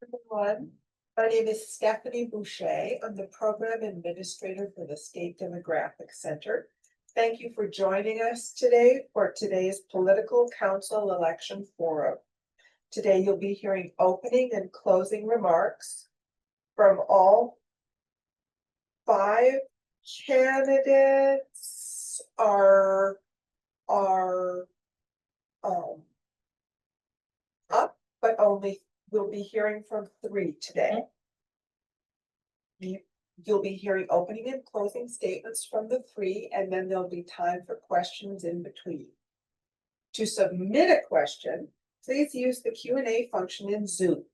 everyone. My name is Stephanie Boucher. I'm the Program Administrator for the State Demographic Center. Thank you for joining us today for today's Political Council Election Forum. Today you'll be hearing opening and closing remarks from all 5 candidates are up, but only we'll be hearing from 3 today. You'll be hearing opening and closing statements from the 3, and then there'll be time for questions in between. To submit a question, please use the Q&A function in Zoom.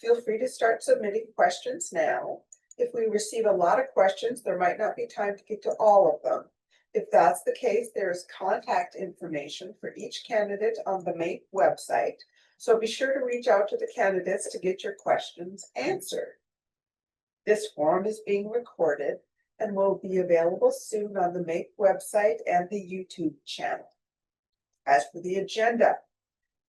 Feel free to start submitting questions now. If we receive a lot of questions, there might not be time to get to all of them. If that's the case, there is contact information for each candidate on the MAPE website. So be sure to reach out to the candidates to get your questions answered. This forum is being recorded and will be available soon on the MAPE website and the YouTube channel. As for the agenda,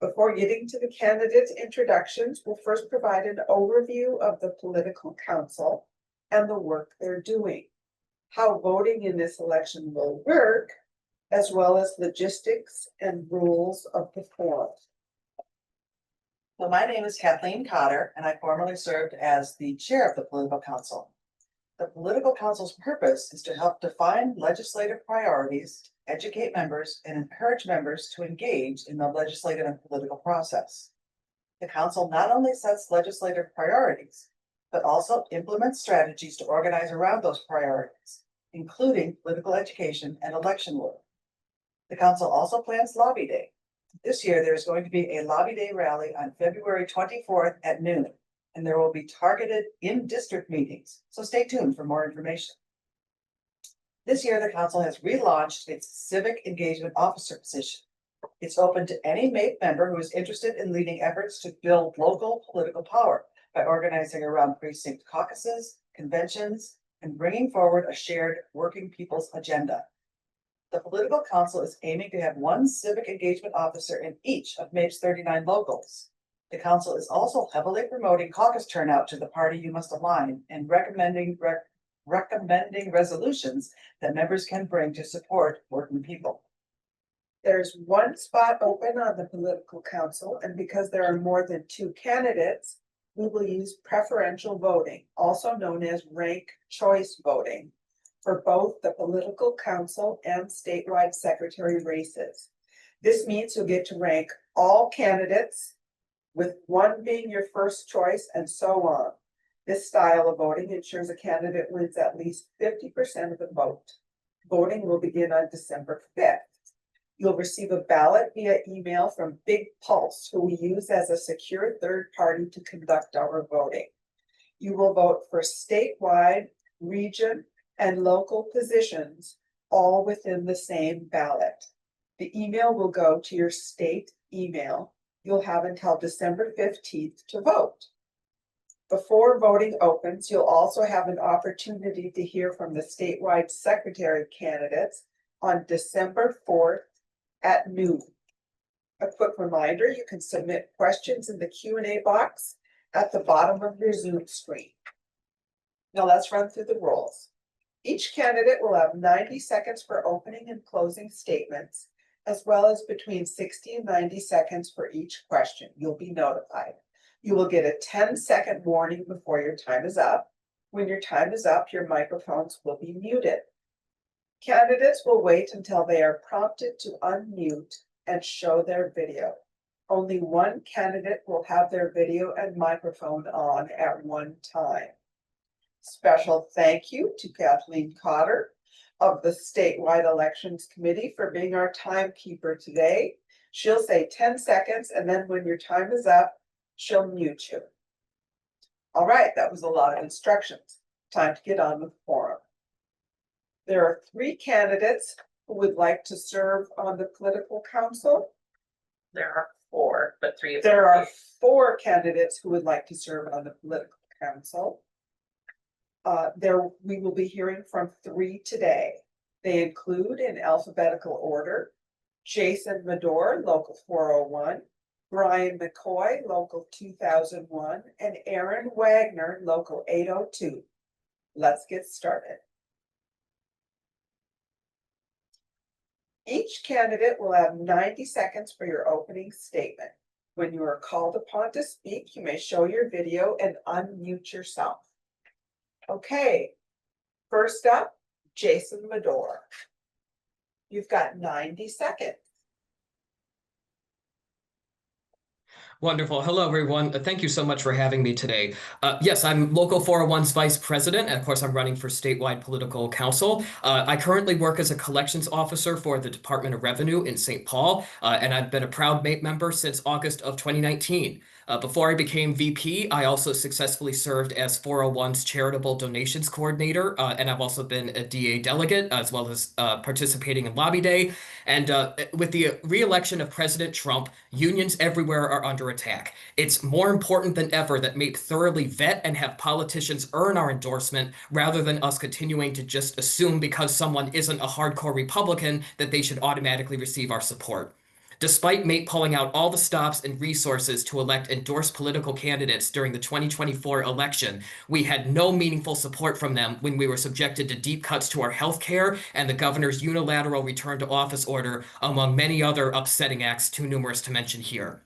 before getting to the candidate introductions, we'll first provide an overview of the Political Council and the work they're doing, how voting in this election will work, as well as logistics and rules of the forum. So my name is Kathleen Cotter, and I formerly served as the chair of the Political Council. The Political Council's purpose is to help define legislative priorities, educate members, and encourage members to engage in the legislative and political process. The council not only sets legislative priorities, but also implements strategies to organize around those priorities, including political education and election work. The council also plans Lobby Day. This year, there is going to be a Lobby Day rally on February 24th at noon, and there will be targeted in-district meetings, so stay tuned for more information. This year, the council has relaunched its Civic Engagement Officer position. It's open to any MAPE member who is interested in leading efforts to build local political power by organizing around precinct caucuses, conventions, and bringing forward a shared working people's agenda. The Political Council is aiming to have 1 civic engagement officer in each of MAPE's 39 locals. The council is also heavily promoting caucus turnout to the party you must align and recommending resolutions that members can bring to support working people. There's 1 spot open on the Political Council, and because there are more than 2 candidates, we will use preferential voting, also known as rank choice voting, for both the Political Council and statewide secretary races. This means you'll get to rank all candidates, with 1 being your first choice and so on. This style of voting ensures a candidate wins at least 50% of the vote. Voting will begin on December 5th. You'll receive a ballot via email from Big Pulse, who we use as a secure third party to conduct our voting. You will vote for statewide, region, and local positions, all within the same ballot. The email will go to your state email. You'll have until December 15th to vote. Before voting opens, you'll also have an opportunity to hear from the statewide secretary candidates on December 4th at noon. A quick reminder, you can submit questions in the Q&A box at the bottom of your Zoom screen. Now let's run through the rules. Each candidate will have 90 seconds for opening and closing statements, as well as between 60 and 90 seconds for each question. You'll be notified. You will get a 10-second warning before your time is up. When your time is up, your microphones will be muted. Candidates will wait until they are prompted to unmute and show their video. Only 1 candidate will have their video and microphone on at one time. Special thank you to Kathleen Cotter of the Statewide Elections Committee for being our timekeeper today. She'll say 10 seconds, and then when your time is up, she'll mute you. All right, that was a lot of instructions. Time to get on with the forum. There are 3 candidates who would like to serve on the Political Council. There are 4, but 3 of them. There are 4 candidates who would like to serve on the Political Council. We will be hearing from 3 today. They include, in alphabetical order, Jason Medor, Local 401, Brian McCoy, Local 2001, and Aaron Wagner, Local 802. Let's get started. Each candidate will have 90 seconds for your opening statement. When you are called upon to speak, you may show your video and unmute yourself. Okay, first up, Jason Medor. You've got 90 seconds. Wonderful. Hello, everyone. Thank you so much for having me today. Yes, I'm Local 401's Vice President, and of course, I'm running for statewide political council. I currently work as a collections officer for the Department of Revenue in St. Paul, and I've been a proud MAPE member since August of 2019. Before I became VP, I also successfully served as 401's Charitable Donations Coordinator, and I've also been a DA delegate, as well as participating in Lobby Day. And with the re-election of President Trump, unions everywhere are under attack. It's more important than ever that MAPE thoroughly vet and have politicians earn our endorsement rather than us continuing to just assume because someone isn't a hardcore Republican that they should automatically receive our support. Despite MAPE pulling out all the stops and resources to elect endorsed political candidates during the 2024 election, we had no meaningful support from them when we were subjected to deep cuts to our health care and the governor's unilateral return to office order, among many other upsetting acts too numerous to mention here.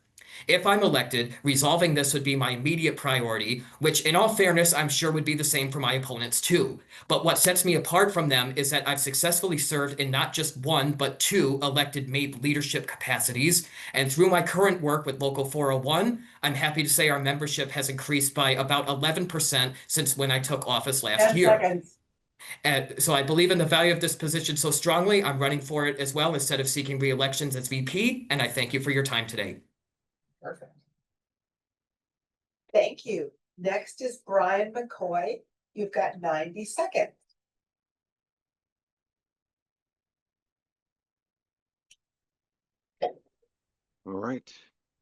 If I'm elected, resolving this would be my immediate priority, which in all fairness, I'm sure would be the same for my opponents too. But what sets me apart from them is that I've successfully served in not just one, but two elected MAPE leadership capacities. And through my current work with Local 401, I'm happy to say our membership has increased by about 11% since when I took office last 10 year. seconds. And so I believe in the value of this position so strongly, I'm running for it as well instead of seeking re-elections as VP. And I thank you for your time today. Perfect. Thank you. Next is Brian McCoy. You've got 90 seconds. All right.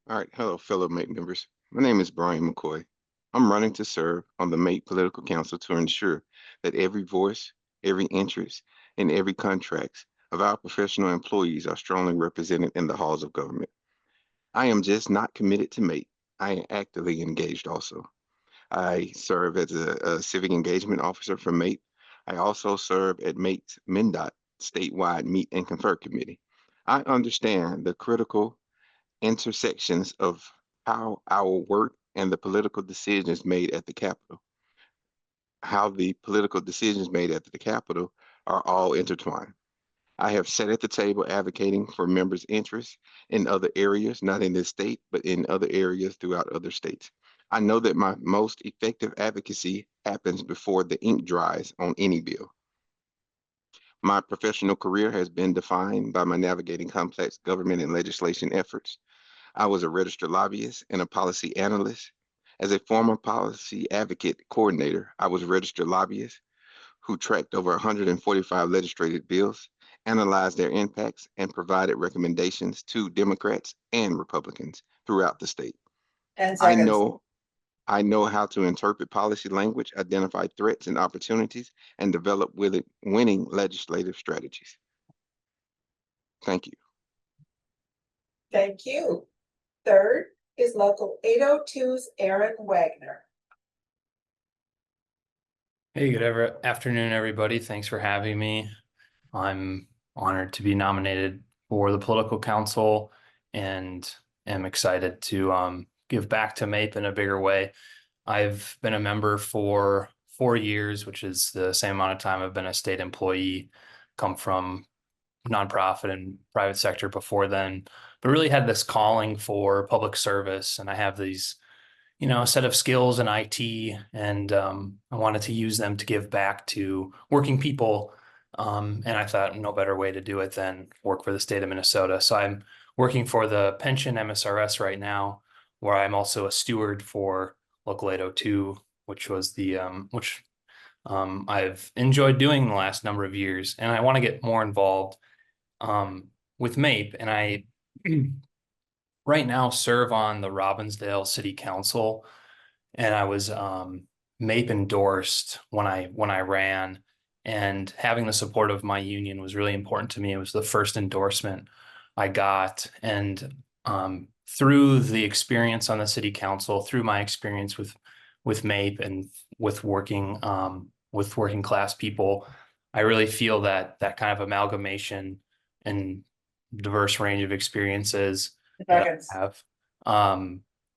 Hello, fellow MAPE members. My name is Brian McCoy. I'm running to serve on the MAPE Political Council to ensure that every voice, every interest, and every contract of our professional employees are strongly represented in the halls of government. I am just not committed to MAPE. I am actively engaged also. I serve as a civic engagement officer for MAPE. I also serve at MAPE's MnDOT statewide Meet and Confer Committee. I understand the critical intersections of how our work and the political decisions made at the Capitol, how the political decisions made at the Capitol are all intertwined. I have sat at the table advocating for members' interests in other areas, not in this state, but in other areas throughout other states. I know that my most effective advocacy happens before the ink dries on any bill. My professional career has been defined by my navigating complex government and legislation efforts. I was a registered lobbyist and a policy analyst. As a former policy advocate coordinator, I was a registered lobbyist who tracked over 145 legislative bills, analyzed their impacts, and provided recommendations to Democrats and Republicans throughout the state. 10 seconds. I know how to interpret policy language, identify threats and opportunities, and develop winning legislative strategies. Thank you. Thank you. Third is Local 802's Aaron Wagner. Hey, good afternoon, everybody. Thanks for having me. I'm honored to be nominated for the political council and am excited to give back to MAPE in a bigger way. I've been a member for 4 years, which is the same amount of time I've been a state employee, come from nonprofit and private sector before then, but really had this calling for public service. And I have these, a set of skills in IT, and I wanted to use them to give back to working people. And I thought no better way to do it than work for the state of Minnesota. So I'm working for the pension MSRS right now, where I'm also a steward for Local 802, which was I've enjoyed doing the last number of years, and I want to get more involved with MAPE. And I right now serve on the Robbinsdale City Council, and I was MAPE endorsed when I ran, and having the support of my union was really important to me. It was the first endorsement I got, and through the experience on the city council, through my experience with MAPE and with working class people, I really feel that that kind of amalgamation and diverse range of experiences that I have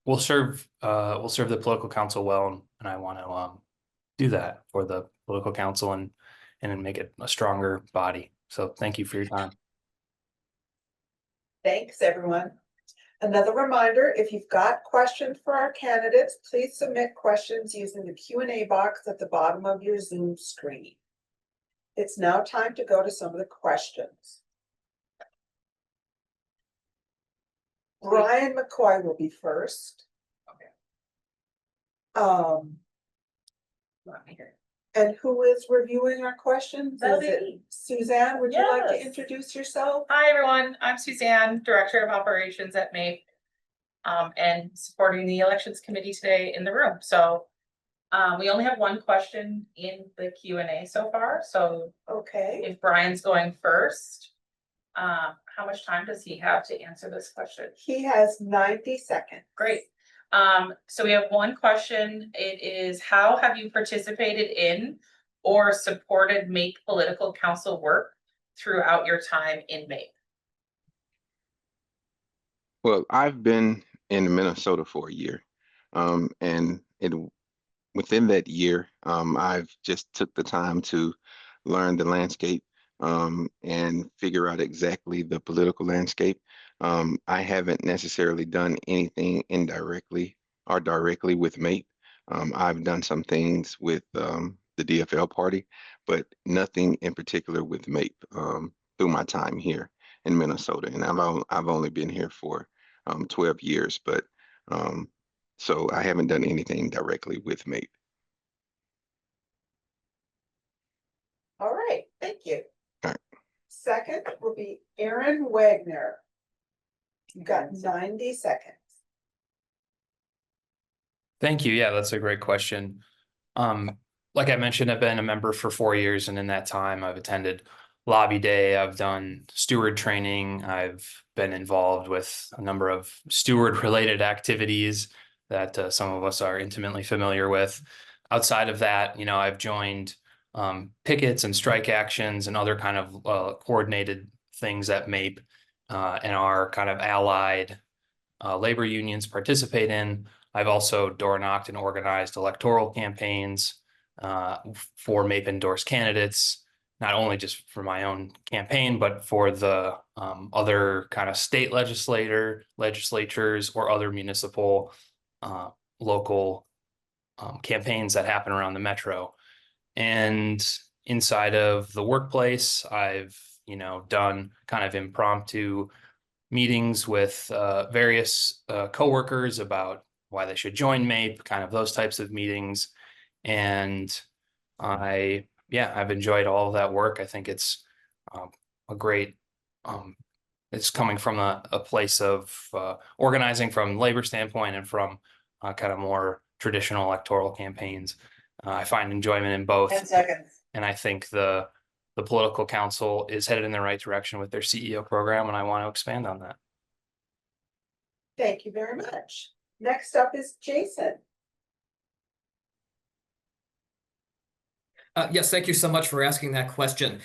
will serve the political council well, and I want to do that for the political council and make it a stronger body. So thank you for your time. Thanks, everyone. Another reminder, if you've got questions for our candidates, please submit questions using the Q&A box at the bottom of your Zoom screen. It's now time to go to some of the questions. Brian McCoy will be first. And who is reviewing our questions? That'll Is be it me. Suzanne, would you like to Yes. introduce yourself? Hi, everyone. I'm Suzanne, Director of Operations at MAPE. And supporting the Elections Committee today in the room. So we only have one question in the Q&A so far. So Okay, if Brian's going first, how much time does he have to answer this question? he has 90 seconds. Great. So we have one question. It is, how have you participated in or supported MAPE political council work throughout your time in MAPE? Well, I've been in Minnesota for a year, and within that year, I've just took the time to learn the landscape and figure out exactly the political landscape. I haven't necessarily done anything indirectly or directly with MAPE. I've done some things with the DFL party, but nothing in particular with MAPE through my time here in Minnesota. And I've only been here for 12 years, but so I haven't done anything directly with MAPE. All right, thank you. All right. Second will be Aaron Wagner. You've got 90 seconds. Thank you. Yeah, that's a great question. Like I mentioned, I've been a member for 4 years, and in that time I've attended lobby day, I've done steward training, I've been involved with a number of steward related activities that some of us are intimately familiar with. Outside of that, you know, I've joined pickets and strike actions and other kind of coordinated things that MAPE and our kind of allied labor unions participate in. I've also door knocked and organized electoral campaigns for MAPE endorsed candidates, not only just for my own campaign, but for the other kind of state legislatures or other municipal local campaigns that happen around the metro. And inside of the workplace, I've, you know, done kind of impromptu meetings with various coworkers about why they should join MAPE, kind of those types of meetings. And I've enjoyed all of that work. I think it's a great, it's coming from a place of organizing from labor standpoint and from kind of more traditional electoral campaigns. I find enjoyment in both. 10 seconds. And I think the political council is headed in the right direction with their CEO program, and I want to expand on that. Thank you very much. Next up is Jason. Yes, thank you so much for asking that question.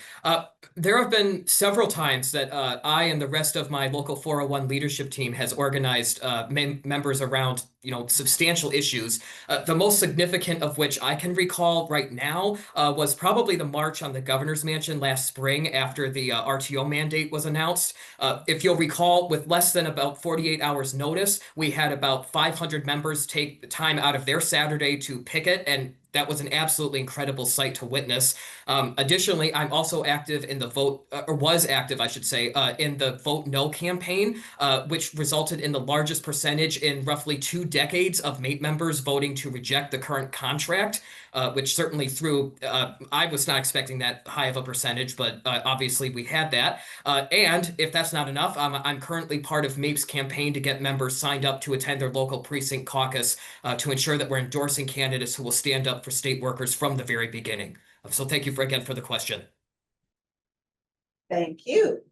There have been several times that I and the rest of my local 401 leadership team has organized members around, you know, substantial issues. The most significant of which I can recall right now was probably the march on the governor's mansion last spring after the RTO mandate was announced. If you'll recall, with less than about 48 hours notice, we had about 500 members take the time out of their Saturday to picket, and that was an absolutely incredible sight to witness. Additionally, I'm also active in the vote, or was active, I should say, in the Vote No campaign, which resulted in the largest percentage in roughly 2 decades of MAPE members voting to reject the current contract, which certainly I was not expecting that high of a percentage, but obviously we had that. And if that's not enough, I'm currently part of MAPE's campaign to get members signed up to attend their local precinct caucus to ensure that we're endorsing candidates who will stand up for state workers from the very beginning. So thank you again for the question. Thank you.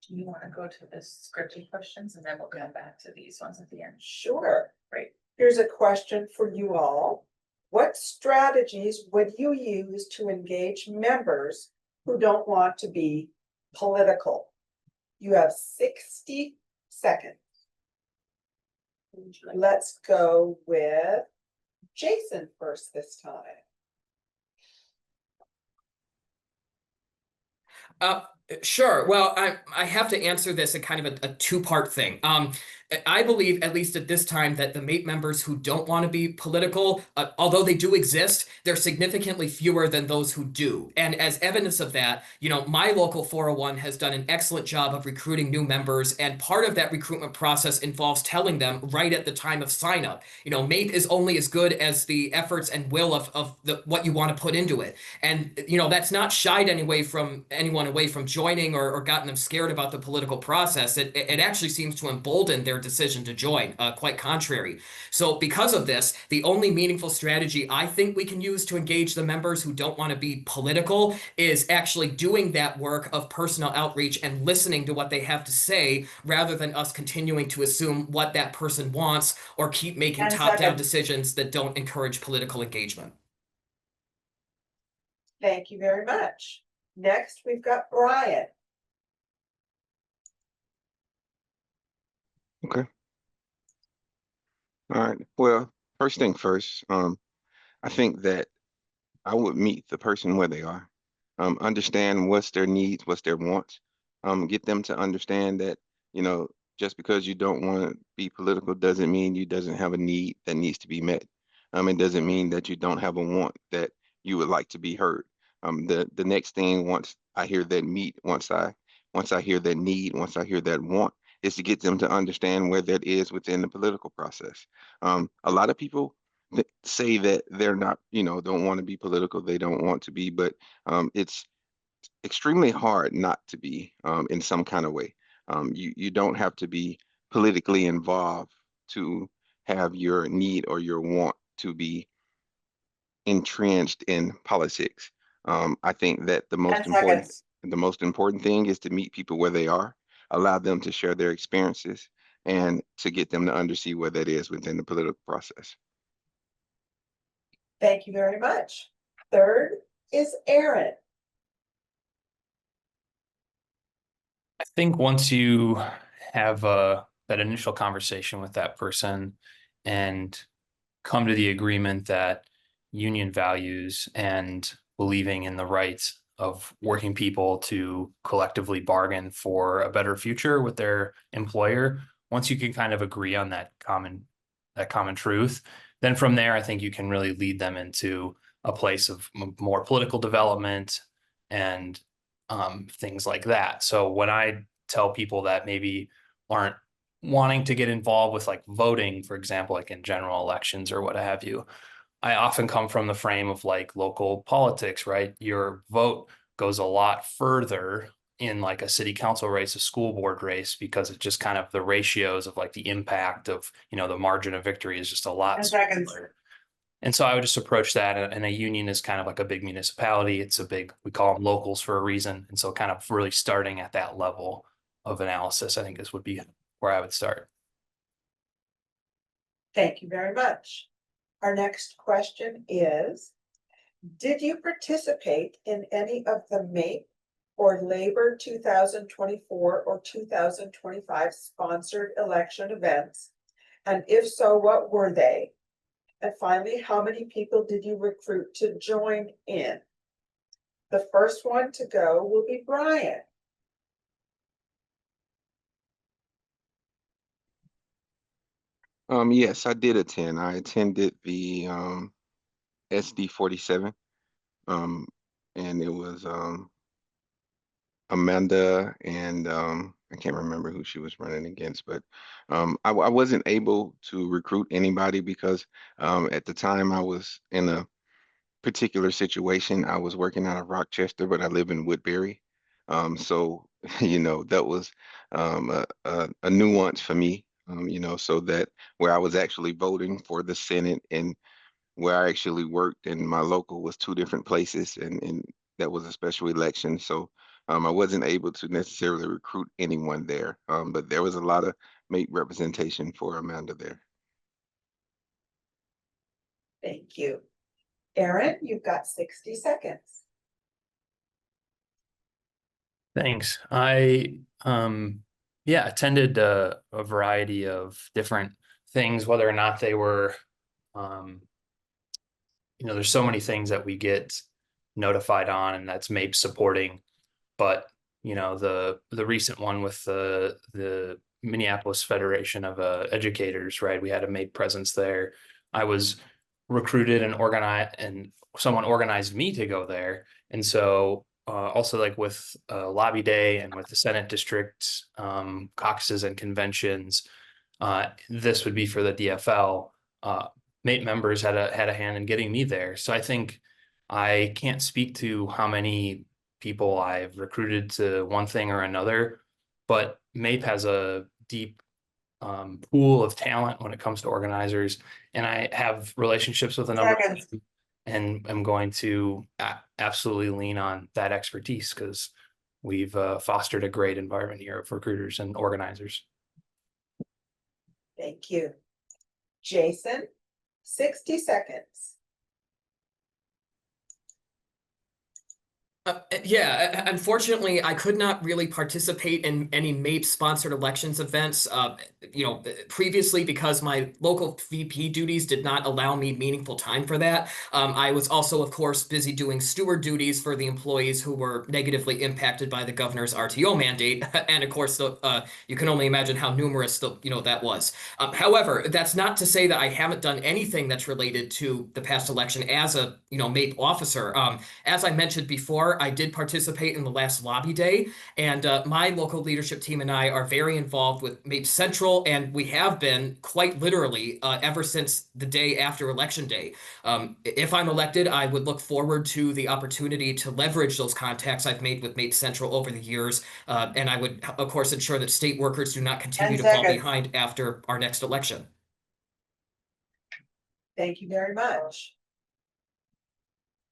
Do you want to go to the scripted questions and then we'll come back to these ones at the end? Sure. Great. Here's a question for you all. What strategies would you use to engage members who don't want to be political? You have 60 seconds. Let's go with Jason first this time. Sure. Well, I have to answer this in kind of a two-part thing. I believe, at least at this time, that the MAPE members who don't want to be political, although they do exist, they're significantly fewer than those who do. And as evidence of that, my local 401 has done an excellent job of recruiting new members, and part of that recruitment process involves telling them right at the time of sign up. MAPE is only as good as the efforts and will of what you want to put into it. And that's not shied anyone away from joining or gotten them scared about the political process. It actually seems to embolden their decision to join, quite contrary. So because of this, the only meaningful strategy I think we can use to engage the members who don't want to be political is actually doing that work of personal outreach and listening to what they have to say, rather than us continuing to assume what that person wants or keep making 10 top-down seconds. decisions that don't encourage political engagement. Thank you very much. Next, we've got Brian. Okay. All right. Well, first thing first, I think that I would meet the person where they are. Understand what's their needs, what's their wants. Get them to understand that, just because you don't want to be political doesn't mean you doesn't have a need that needs to be met. It doesn't mean that you don't have a want that you would like to be heard. The next thing, once I hear that once I hear that need, once I hear that want, is to get them to understand where that is within the political process. A lot of people say that they're not, don't want to be political, they don't want to be, but it's extremely hard not to be, in some kind of way. You don't have to be politically involved to have your need or your want to be entrenched in politics. I think that 10 seconds. the most important thing is to meet people where they are, allow them to share their experiences, and to get them to understand where that is within the political process. Thank you very much. Third is Aaron. I think once you have that initial conversation with that person and come to the agreement that union values and believing in the rights of working people to collectively bargain for a better future with their employer, once you can kind of agree on that common truth, then from there, I think you can really lead them into a place of more political development and things like that. So when I tell people that maybe aren't wanting to get involved with like voting, for example, like in general elections or what have you, I often come from the frame of like local politics, right? Your vote goes a lot further in like a city council race, a school board race, because it just kind of the ratios of like the impact of, the margin of victory is just a lot 10 seconds. smaller. And so I would just approach that, and a union is kind of like a big municipality. It's we call them locals for a reason. And so kind of really starting at that level of analysis, I think this would be where I would start. Thank you very much. Our next question is, did you participate in any of the MAPE or Labor 2024 or 2025 sponsored election events? And if so, what were they? And finally, how many people did you recruit to join in? The first one to go will be Brian. Yes, I did attend. I attended the SD 47, and it was Amanda, and I can't remember who she was running against, but I wasn't able to recruit anybody because at the time I was in a particular situation. I was working out of Rochester, but I live in Woodbury. So, that was a nuance for me, so that where I was actually voting for the Senate and where I actually worked and my local was two different places, and that was a special election. So I wasn't able to necessarily recruit anyone there, but there was a lot of MAPE representation for Amanda there. Thank you. Aaron, you've got 60 seconds. Thanks. I yeah, attended a variety of different things, whether or not they were there's so many things that we get notified on, and that's MAPE supporting. But the recent one with the Minneapolis Federation of Educators, right? We had a MAPE presence there. I was recruited and organized, and someone organized me to go there. And so also like with Lobby Day and with the Senate district caucuses and conventions, this would be for the DFL. MAPE members had a hand in getting me there. So I think I can't speak to how many people I've recruited to one thing or another, but MAPE has a deep pool of talent when it comes to organizers, and I have relationships with a number of Seconds. them, and I'm going to absolutely lean on that expertise because we've fostered a great environment here of recruiters and organizers. Thank you. Jason, 60 seconds. Yeah, unfortunately, I could not really participate in any MAPE-sponsored elections events. Previously because my local VP duties did not allow me meaningful time for that. I was also, of course, busy doing steward duties for the employees who were negatively impacted by the governor's RTO mandate, and of course, you can only imagine how numerous that was. However, that's not to say that I haven't done anything that's related to the past election as a MAPE officer. As I mentioned before, I did participate in the last Lobby Day, and my local leadership team and I are very involved with MAPE Central, and we have been quite literally ever since the day after Election Day. If I'm elected, I would look forward to the opportunity to leverage those contacts I've made with MAPE Central over the years, and I would, of course, ensure that state workers do not continue 10 to fall seconds. behind after our next election. Thank you very much.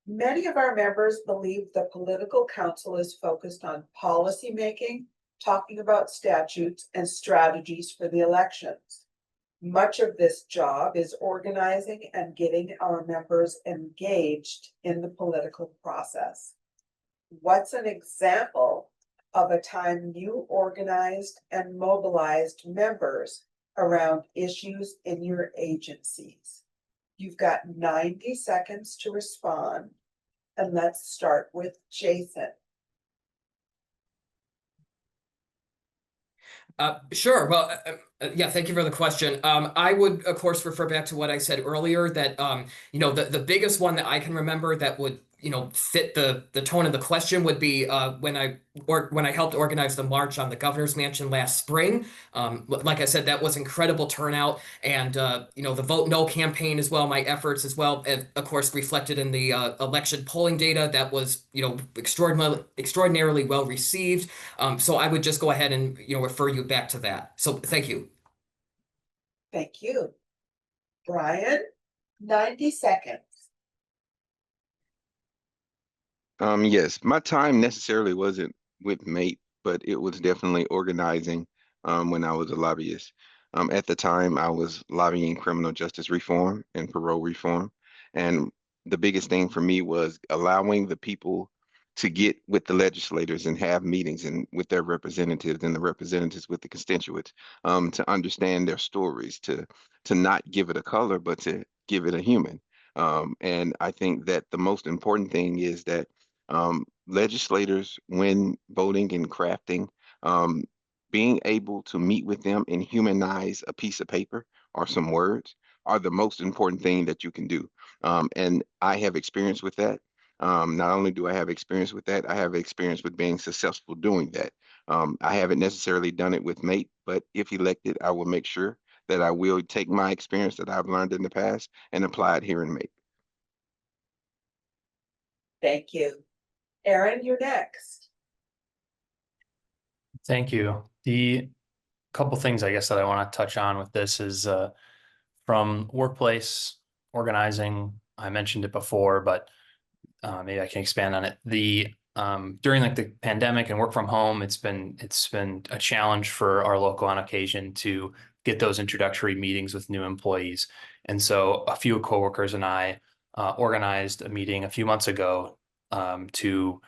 Many of our members believe the political council is focused on policy making, talking about statutes and strategies for the elections. Much of this job is organizing and getting our members engaged in the political process. What's an example of a time you organized and mobilized members around issues in your agencies? You've got 90 seconds to respond, and let's start with Jason. Sure. Well, yeah, thank you for the question. I would, of course, refer back to what I said earlier that, the biggest one that I can remember that would, fit the tone of the question would be when I helped organize the march on the governor's mansion last spring. Like I said, that was incredible turnout, and the Vote No campaign as well, my efforts as well, and of course reflected in the election polling data that was extraordinarily well received. So I would just go ahead and refer you back to that. So thank you. Thank you. Brian, 90 seconds. Yes, my time necessarily wasn't with MAPE, but it was definitely organizing when I was a lobbyist. At the time, I was lobbying criminal justice reform and parole reform. And the biggest thing for me was allowing the people to get with the legislators and have meetings and with their representatives and the representatives with the constituents to understand their stories, to not give it a color, but to give it a human. And I think that the most important thing is that legislators, when voting and crafting, being able to meet with them and humanize a piece of paper or some words are the most important thing that you can do. And I have experience with that. Not only do I have experience with that, I have experience with being successful doing that. I haven't necessarily done it with MAPE, but if elected, I will make sure that I will take my experience that I've learned in the past and apply it here in MAPE. Thank you. Aaron, you're next. Thank you. The couple things I guess that I want to touch on with this is from workplace organizing. I mentioned it before, but maybe I can expand on it. The during like the pandemic and work from home, it's been a challenge for our local on occasion to get those introductory meetings with new employees. And so a few coworkers and I organized a meeting a few months ago to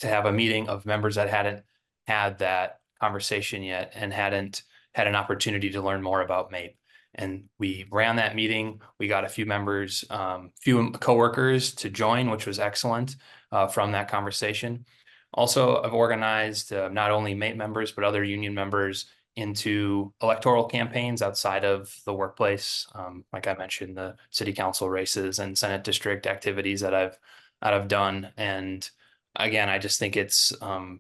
have a meeting of members that hadn't had that conversation yet and hadn't had an opportunity to learn more about MAPE. And we ran that meeting. We got a few members, few coworkers to join, which was excellent from that conversation. Also, I've organized not only MAPE members, but other union members into electoral campaigns outside of the workplace. Like I mentioned, the city council races and Senate district activities that I've done. And again, I just think it's an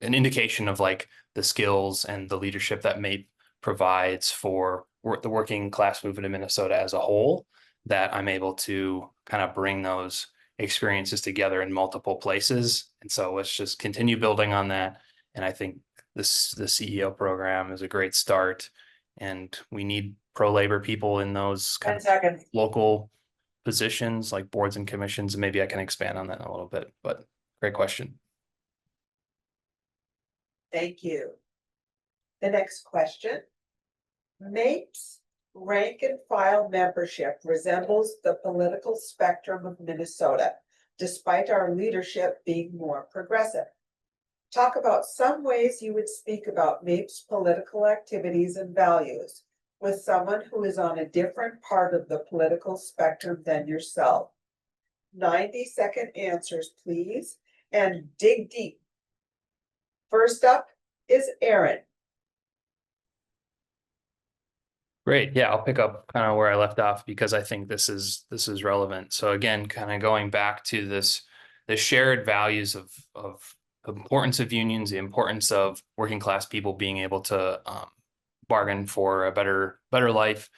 indication of like the skills and the leadership that MAPE provides for the working class movement in Minnesota as a whole, that I'm able to kind of bring those experiences together in multiple places. And so let's just continue building on that. And I think the CEO program is a great start, and we need pro-labor people in those 10 kind of seconds. local positions like boards and commissions. And maybe I can expand on that a little bit, but great question. Thank you. The next question. MAPE's rank and file membership resembles the political spectrum of Minnesota, despite our leadership being more progressive. Talk about some ways you would speak about MAPE's political activities and values with someone who is on a different part of the political spectrum than yourself. 90-second answers, please, and dig deep. First up is Aaron. Great. Yeah, I'll pick up kind of where I left off because I think this is relevant. So again, kind of going back to the shared values of the importance of unions, the importance of working class people being able to bargain for a better life.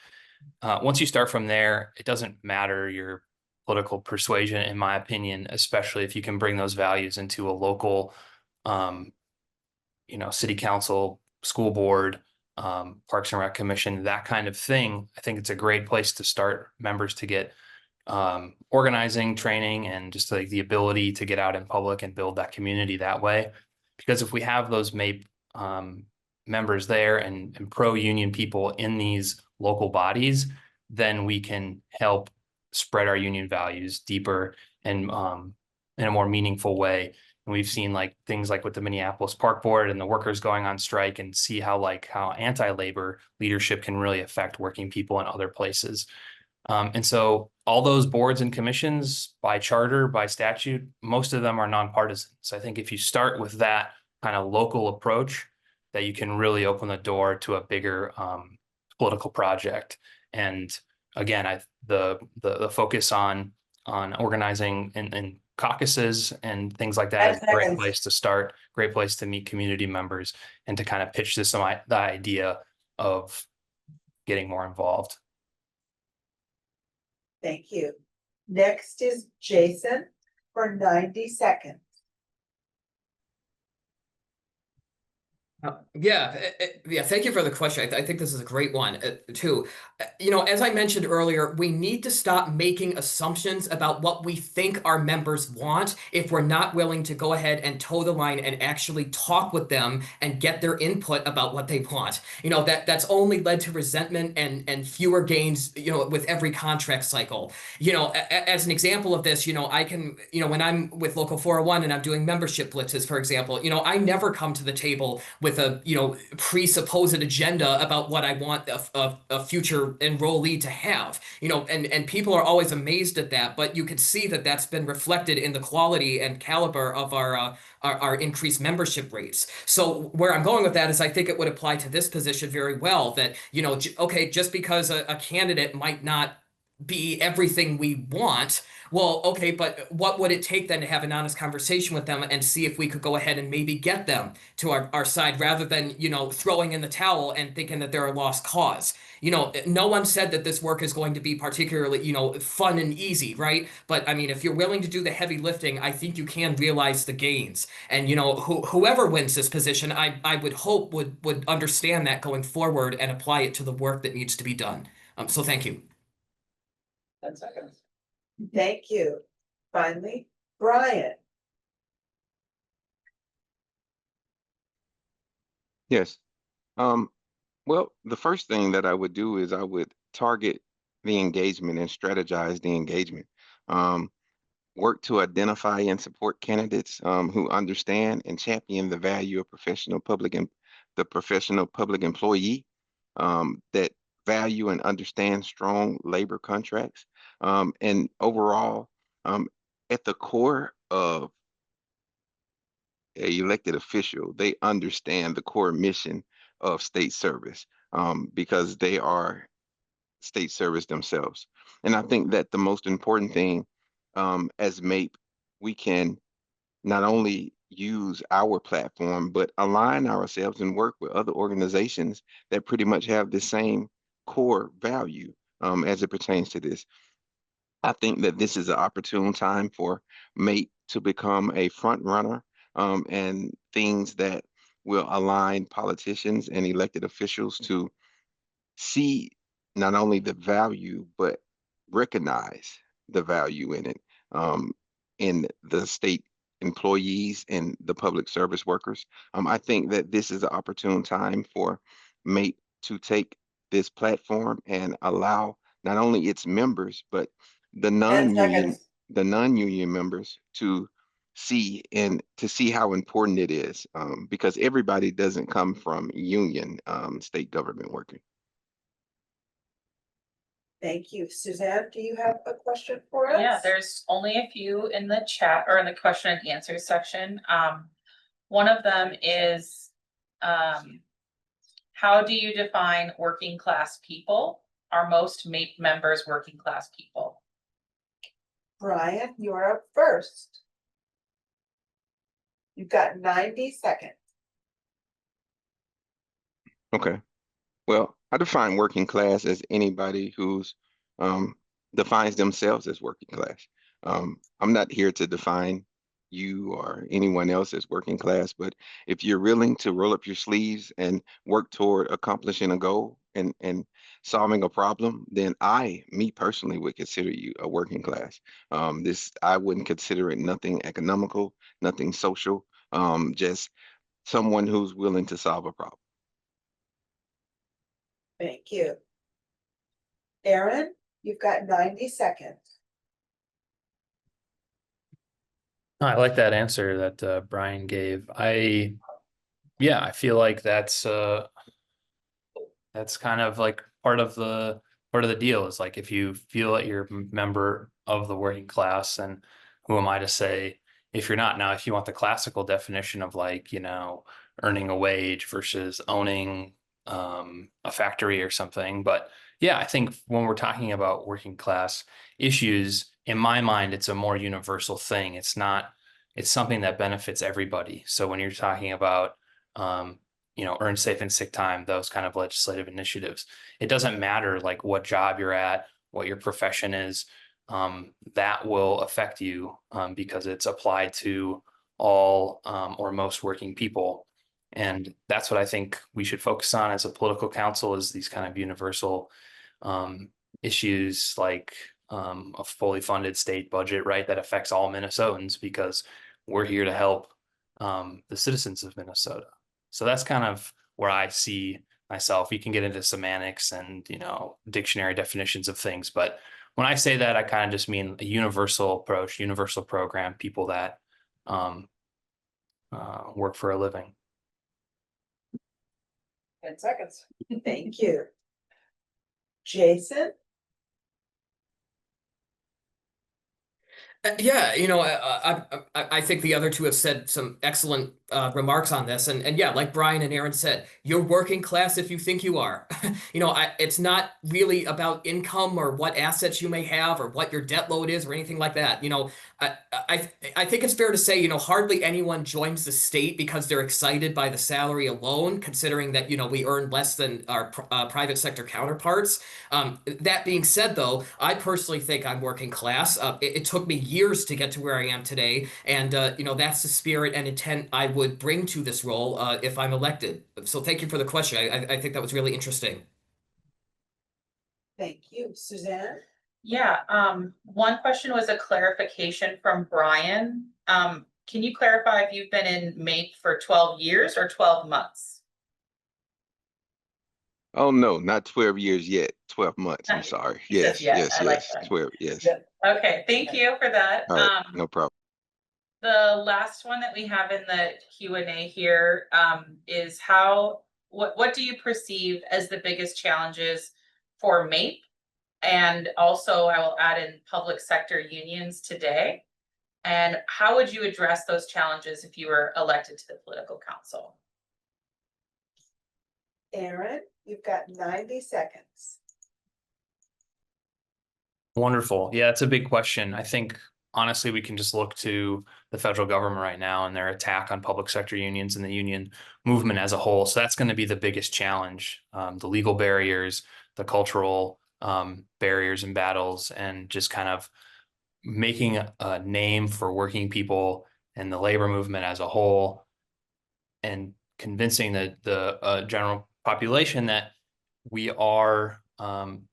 Once you start from there, it doesn't matter your political persuasion, in my opinion, especially if you can bring those values into a local, city council, school board, Parks and Rec Commission, that kind of thing. I think it's a great place to start members to get organizing training and just like the ability to get out in public and build that community that way. Because if we have those MAPE members there and pro-union people in these local bodies, then we can help spread our union values deeper and in a more meaningful way. And we've seen like things like with the Minneapolis Park Board and the workers going on strike, and see how anti-labor leadership can really affect working people in other places. And so all those boards and commissions, by charter, by statute, most of them are nonpartisan. So I think if you start with that kind of local approach, that you can really open the door to a bigger political project. And again, the focus on organizing and caucuses and things like that is a great place to start, great place to meet community members and to kind of pitch the idea of getting more involved. Thank you. Next is Jason for 90 seconds. Yeah, thank you for the question. I think this is a great one too. As I mentioned earlier, we need to stop making assumptions about what we think our members want if we're not willing to go ahead and toe the line and actually talk with them and get their input about what they want. That's only led to resentment and fewer gains, with every contract cycle. As an example of this, I can, when I'm with Local 401 and I'm doing membership blitzes, for example, I never come to the table with a presupposed agenda about what I want a future enrollee to have, and people are always amazed at that, but you can see that that's been reflected in the quality and caliber of our increased membership rates. So where I'm going with that is I think it would apply to this position very well, that, okay, just because a candidate might not be everything we want, well, okay, but what would it take then to have an honest conversation with them and see if we could go ahead and maybe get them to our side, rather than, throwing in the towel and thinking that they're a lost cause. No one said that this work is going to be particularly, fun and easy, right? But I mean, if you're willing to do the heavy lifting, I think you can realize the gains. And, whoever wins this position, I would hope would understand that going forward and apply it to the work that needs to be done. So thank you. 10 seconds. Thank you. Finally, Brian, Yes. Well, the first thing that I would do is I would target the engagement and strategize the engagement. Um, Work to identify and support candidates who understand and champion the value of the professional public employee that value and understand strong labor contracts. And overall, um, at the core of a elected official, they understand the core mission of state service because they are state service themselves. And I think that the most important thing as MAPE, we can not only use our platform, but align ourselves and work with other organizations that pretty much have the same core value as it pertains to this. I think that this is an opportune time for MAPE to become a front runner and things that will align politicians and elected officials to see not only the value, but recognize the value in it, in the state employees and the public service workers. I think that this is an opportune time for MAPE to take this platform and allow not only its members, but the 10 non-union, seconds. the non-union members to see how important it is, because everybody doesn't come from union state government working. thank you. Suzanne, do you have a question for us? Yeah, there's only a few in the chat or in the question and answer section. One of them is, how do you define working class people? Are most MAPE members working class people? Brian, you're up first. You've got 90 seconds. Okay. Well, I define working class as anybody who's defines themselves as working class. I'm not here to define you or anyone else as working class, but if you're willing to roll up your sleeves and work toward accomplishing a goal and solving a problem, then me personally, would consider you a working class. I wouldn't consider it nothing economical, nothing social, just someone who's willing to solve a problem. Thank you. Aaron, you've got 90 seconds. I like that answer that Brian gave. Yeah, I feel like that's kind of like part of the deal is like if you feel that you're a member of the working class, and who am I to say if you're not? Now, if you want the classical definition of like, earning a wage versus owning a factory or something, but yeah, I think when we're talking about working class issues, in my mind, it's a more universal thing. It's something that benefits everybody. So when you're talking about, earn safe and sick time, those kind of legislative initiatives, it doesn't matter like what job you're at, what your profession is, that will affect you because it's applied to all or most working people. And that's what I think we should focus on as a political council, is these kind of universal issues like a fully funded state budget, right, that affects all Minnesotans, because we're here to help the citizens of Minnesota. So that's kind of where I see myself. You can get into semantics and, dictionary definitions of things, but when I say that, I kind of just mean a universal approach, universal program, people that work for a living. 10 seconds. Thank you. Jason? Yeah, I think the other two have said some excellent remarks on this, and yeah, like Brian and Aaron said, you're working class if you think you are. It's not really about income or what assets you may have or what your debt load is or anything like that. I think it's fair to say, hardly anyone joins the state because they're excited by the salary alone, considering that we earn less than our private sector counterparts. That being said, though, I personally think I'm working class. It took me years to get to where I am today, and that's the spirit and intent I would bring to this role if I'm elected. So thank you for the question. I think that was really interesting. Thank you. Suzanne? Yeah, one question was a clarification from Brian. Can you clarify if you've been in MAPE for 12 years or 12 months? Oh, no, not 12 years yet, 12 months. I'm Nice. sorry. He says, Yes, yeah, yes, I like yes, that. 12, yes. Yeah. Okay, thank you for that. All right, no problem. The last one that we have in the Q&A here, is what do you perceive as the biggest challenges for MAPE? And also I will add in public sector unions today. And how would you address those challenges if you were elected to the political council? Aaron, you've got 90 seconds. Wonderful. Yeah, it's a big question. I think honestly, we can just look to the federal government right now and their attack on public sector unions and the union movement as a whole. So that's going to be the biggest challenge. The legal barriers, the cultural barriers and battles, and just kind of making a name for working people and the labor movement as a whole, and convincing the general population that we are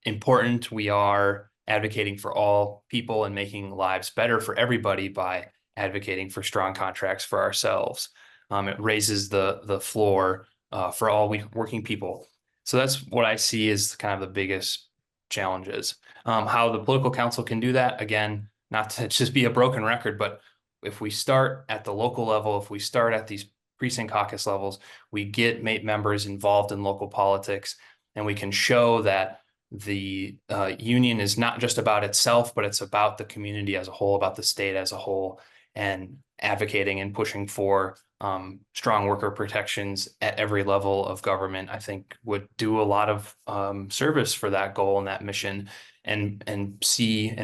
important, we are advocating for all people and making lives better for everybody by advocating for strong contracts for ourselves. It raises the floor for all working people. So that's what I see as kind of the biggest challenges. How the political council can do that, again, not to just be a broken record, but if we start at the local level, if we start at these precinct caucus levels, we get MAPE members involved in local politics, and we can show that the union is not just about itself, but it's about the community as a whole, about the state as a whole, and advocating and pushing for strong worker protections at every level of government, I think would do a lot of service for that goal and that mission, and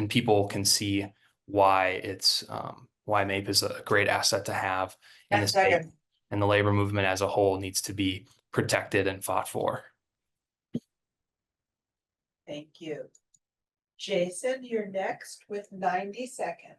people can see why it's why MAPE is a great asset to have in the state, and the labor movement as a whole needs to be protected and fought for. Thank you. Jason, you're next with 90 seconds.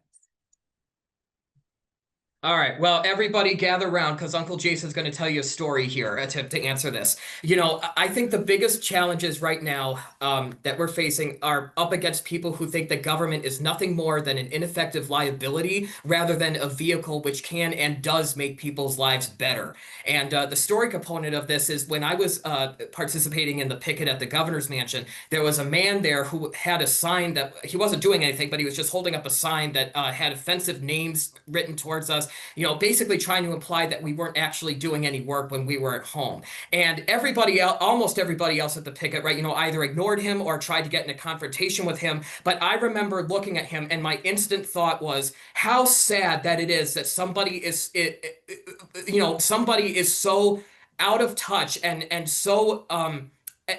All right, well, everybody gather around because Uncle Jason's going to tell you a story here to answer this. You know, I think the biggest challenges right now that we're facing are up against people who think that government is nothing more than an ineffective liability rather than a vehicle which can and does make people's lives better. And the story component of this is when I was participating in the picket at the governor's mansion, there was a man there who had a sign that he wasn't doing anything, but he was just holding up a sign that had offensive names written towards us, you know, basically trying to imply that we weren't actually doing any work when we were at home. And everybody else, almost everybody else at the picket, right, you know, either ignored him or tried to get in a confrontation with him. But I remember looking at him and my instant thought was how sad that it is that somebody is, you know, somebody is so out of touch and so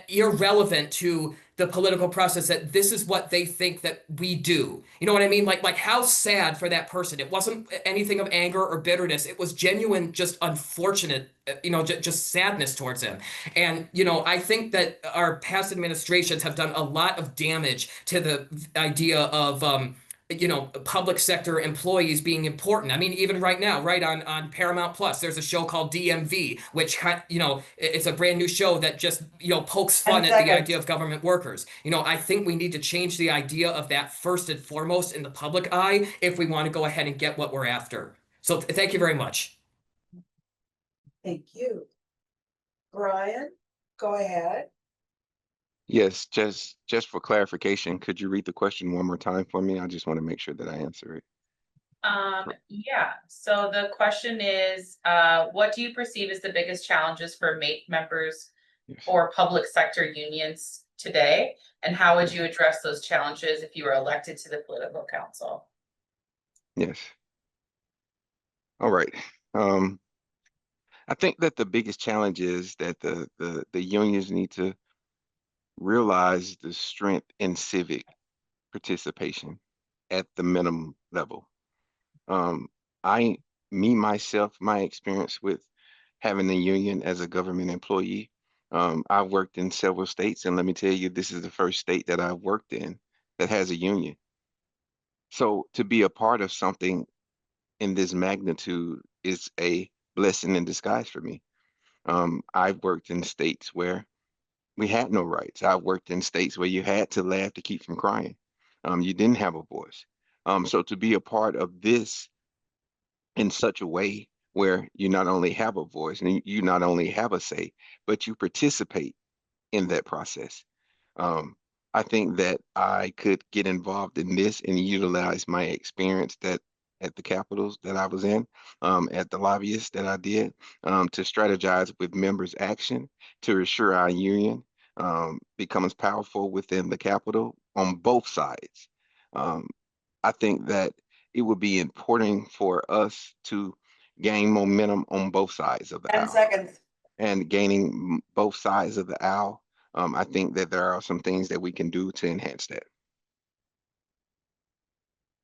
irrelevant to the political process that this is what they think that we do. You know what I mean? Like how sad for that person. It wasn't anything of anger or bitterness. It was genuine, just unfortunate, you know, just sadness towards him. And, you know, I think that our past administrations have done a lot of damage to the idea of, you know, public sector employees being important. I mean, even right now, right on Paramount Plus, there's a show called DMV, which, you know, it's a brand new show that just, you know, pokes fun at the idea of government workers. You know, I think we need to change the idea of that first and foremost in the public eye if we want to go ahead and get what we're after. So thank you very much. Thank you. Brian, go ahead. Yes, just for clarification, could you read the question one more time for me? I just want to make sure that I answer it. Yeah, so the question is, what do you perceive as the biggest challenges for MAPE members Yes. or public sector unions today? And how would you address those challenges if you were elected to the political council? Yes. All right. I think that the biggest challenge is that the unions need to realize the strength in civic participation at the minimum level. Myself, my experience with having a union as a government employee, I've worked in several states, and let me tell you, this is the first state that I've worked in that has a union. So to be a part of something in this magnitude is a blessing in disguise for me. I've worked in states where we had no rights. I've worked in states where you had to laugh to keep from crying. You didn't have a voice. So to be a part of this in such a way where you not only have a voice and you not only have a say, but you participate in that process. Um, I think that I could get involved in this and utilize my experience that at the capitals that I was in, at the lobbyists that I did, to strategize with members' action to ensure our union becomes powerful within the capital on both sides. Um, I think that it would be important for us to gain momentum on both sides of the 10 aisle seconds. and gaining both sides of the aisle. I think that there are some things that we can do to enhance that.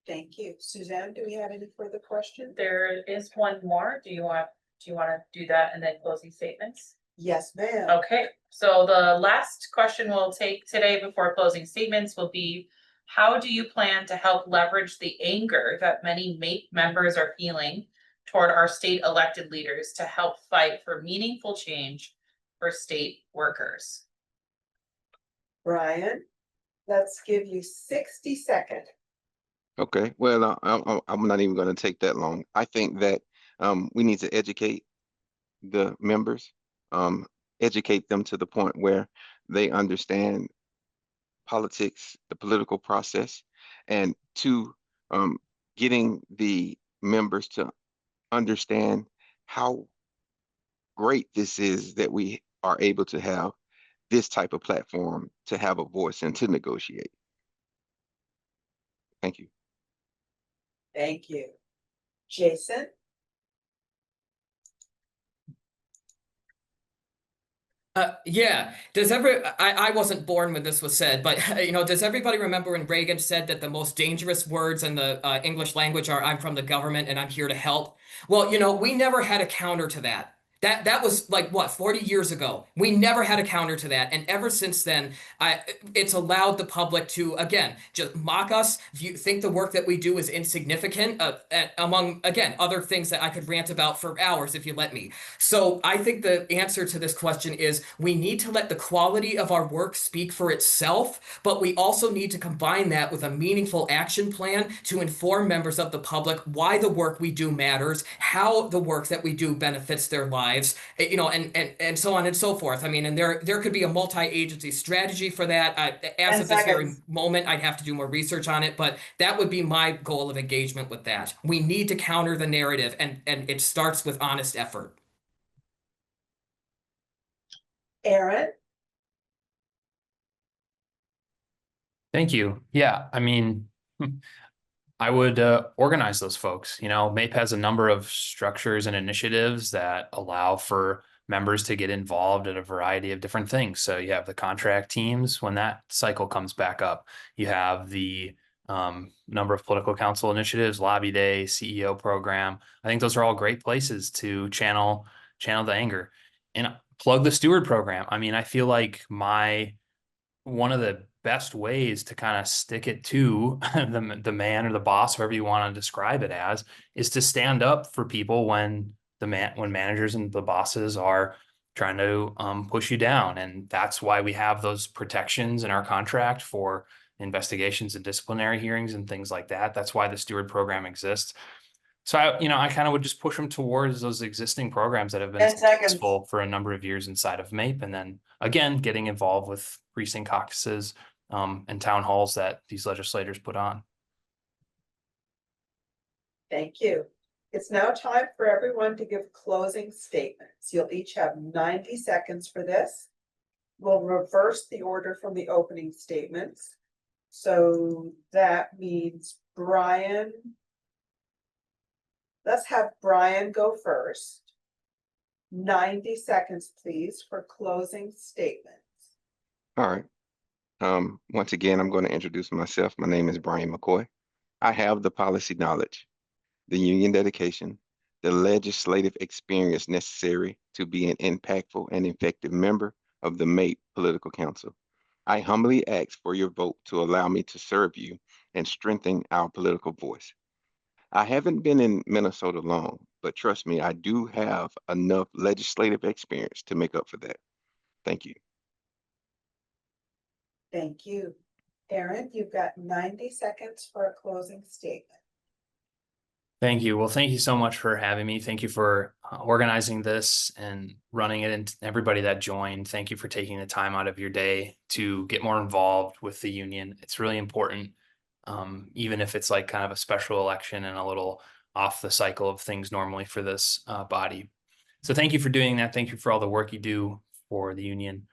Thank you. Suzanne, do we have any further questions? There is one more. Do you want to do that and then closing statements? Yes, ma'am. Okay, so the last question we'll take today before closing statements will be, how do you plan to help leverage the anger that many MAPE members are feeling toward our state elected leaders to help fight for meaningful change for state workers? Brian, let's give you 60 seconds. Okay, well, I'm not even going to take that long. I think that we need to educate the members, educate them to the point where they understand politics, the political process, and to getting the members to understand how great this is that we are able to have this type of platform to have a voice and to negotiate. Thank you. Thank you. Jason? Yeah. I wasn't born when this was said, but does everybody remember when Reagan said that the most dangerous words in the English language are "I'm from the government and I'm here to help"? Well, we never had a counter to that. That was like what, 40 years ago. We never had a counter to that, and ever since then, it's allowed the public to again just mock us. Think the work that we do is insignificant, among again other things that I could rant about for hours if you let me. So I think the answer to this question is we need to let the quality of our work speak for itself, but we also need to combine that with a meaningful action plan to inform members of the public why the work we do matters, how the work that we do benefits their lives, and so on and so forth. I mean, and there could be a multi-agency strategy for that. As 10 of this very seconds. moment, I'd have to do more research on it, but that would be my goal of engagement with that. We need to counter the narrative, and it starts with honest effort. Aaron? Thank you. Yeah, I mean, I would organize those folks. MAPE has a number of structures and initiatives that allow for members to get involved in a variety of different things. So you have the contract teams when that cycle comes back up. You have the number of political council initiatives, lobby day, CEO program. I think those are all great places to channel the anger and plug the steward program. I mean, I feel like one of the best ways to kind of stick it to the man or the boss, whoever you want to describe it as, is to stand up for people when managers and the bosses are trying to push you down. And that's why we have those protections in our contract for investigations and disciplinary hearings and things like that. That's why the steward program exists. So I kind of would just push them towards those existing programs that have been 10 seconds. successful for a number of years inside of MAPE, and then again getting involved with precinct caucuses and town halls that these legislators put on. Thank you. It's now time for everyone to give closing statements. You'll each have 90 seconds for this. We'll reverse the order from the opening statements. So that means Brian. Let's have Brian go first. 90 seconds, please, for closing statements. All right. Once again, I'm going to introduce myself. My name is Brian McCoy. I have the policy knowledge, the union dedication, the legislative experience necessary to be an impactful and effective member of the MAPE Political Council. I humbly ask for your vote to allow me to serve you and strengthen our political voice. I haven't been in Minnesota long, but trust me, I do have enough legislative experience to make up for that. Thank you. Thank you. Aaron, you've got 90 seconds for a closing statement. Thank you. Well, thank you so much for having me. Thank you for organizing this and running it, and everybody that joined. Thank you for taking the time out of your day to get more involved with the union. It's really important, even if it's like kind of a special election and a little off the cycle of things normally for this body. So thank you for doing that. Thank you for all the work you do for the union.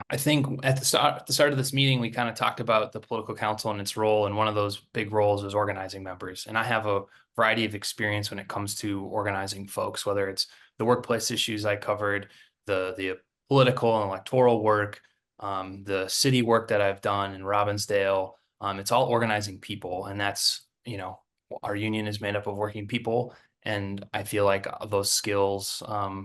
I think at the start of this meeting, we kind of talked about the political council and its role, and one of those big roles is organizing members. And I have a variety of experience when it comes to organizing folks, whether it's the workplace issues I covered, the political and electoral work, the city work that I've done in Robbinsdale. It's all organizing people, and that's, our union is made up of working people. And I feel like those skills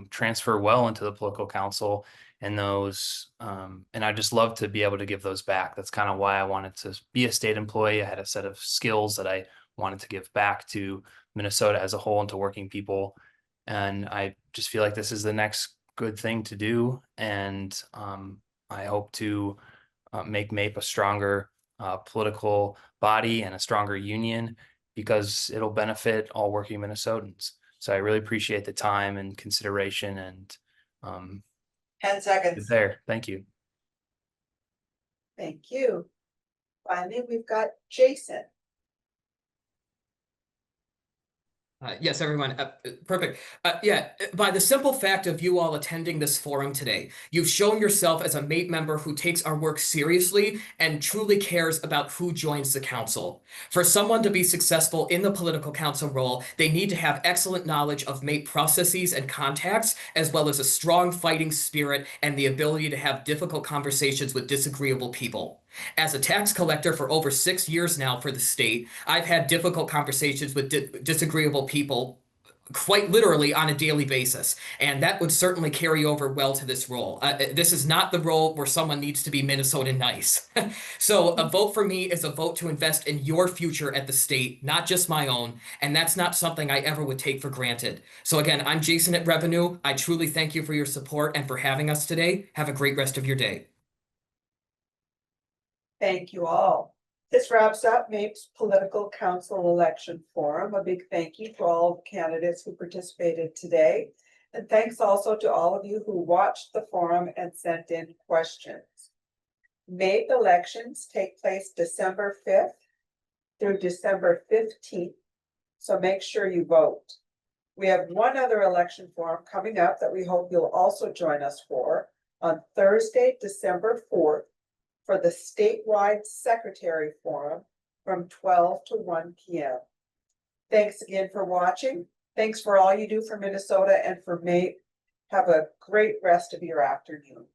transfer well into the political council. And and I just love to be able to give those back. That's kind of why I wanted to be a state employee. I had a set of skills that I wanted to give back to Minnesota as a whole and to working people. And I just feel like this is the next good thing to do. And I hope to make MAPE a stronger political body and a stronger union, because it'll benefit all working Minnesotans. So I really appreciate the time and consideration, and 10 seconds. there. Thank you. Thank you. Finally, we've got Jason. Yes, everyone. Perfect. Yeah, by the simple fact of you all attending this forum today, you've shown yourself as a MAPE member who takes our work seriously and truly cares about who joins the council. For someone to be successful in the political council role, they need to have excellent knowledge of MAPE processes and contacts, as well as a strong fighting spirit and the ability to have difficult conversations with disagreeable people. As a tax collector for over 6 years now for the state, I've had difficult conversations with disagreeable people quite literally on a daily basis, and that would certainly carry over well to this role. This is not the role where someone needs to be Minnesota nice. So a vote for me is a vote to invest in your future at the state, not just my own, and that's not something I ever would take for granted. So again, I'm Jason at Revenue. I truly thank you for your support and for having us today. Have a great rest of your day. Thank you all. This wraps up MAPE's Political Council Election Forum. A big thank you to all the candidates who participated today. And thanks also to all of you who watched the forum and sent in questions. MAPE elections take place December 5th through December 15th. So make sure you vote. We have one other election forum coming up that we hope you'll also join us for on Thursday, December 4th. For the statewide secretary forum from 12 to 1 p.m. Thanks again for watching. Thanks for all you do for Minnesota and for MAPE. Have a great rest of your afternoon.